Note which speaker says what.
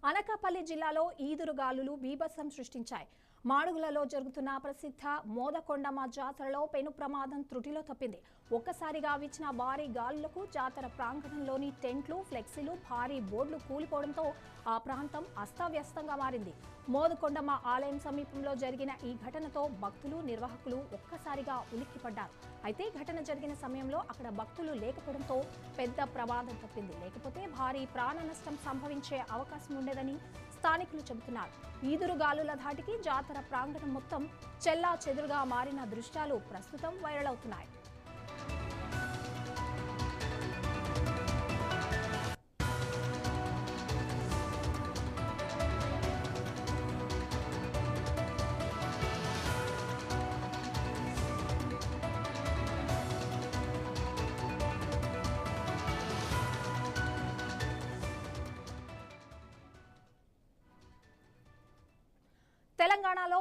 Speaker 1: అనకాపల్లి జిల్లాలో ఈదురుగాలులు బీభత్సం సృష్టించాయి. మాడుగులలో జరుగుతున్న ప్రసిద్ధ మోదకొండమ్మ జాతరలో పెను ప్రమాదం త్రుటిలో తప్పింది. ఒక్కసారిగా వీచిన భారీ గాలులకు జాతర ప్రాంగణంలోని టెంట్లు, ఫ్లెక్సీలు, భారీ బోర్డులు కూలిపోవడంతో ఆ ప్రాంతం అస్తవ్యస్తంగా మారింది. మోదకొండమ్మ ఆలయం సమీపంలో జరిగిన ఈ ఘటనతో భక్తులు, నిర్వాహకులు ఒక్కసారిగా ఉలిక్కిపడ్డారు. అయితే ఘటన జరిగిన సమయంలో అక్కడ భక్తులు లేకపోవడంతో పెద్ద ప్రమాదం తప్పింది. లేకపోతే భారీ ప్రాణ నష్టం సంభవించే అవకాశం ఉండేదని స్థానికులు చెబుతున్నారు. ఈదురుగాలుల ధాటికి జాతర ప్రాంగణం మొత్తం చెల్లాచెదురుగా మారిన దృశ్యాలు ప్రస్తుతం వైరల్ అవుతున్నాయి. తెలంగాణలో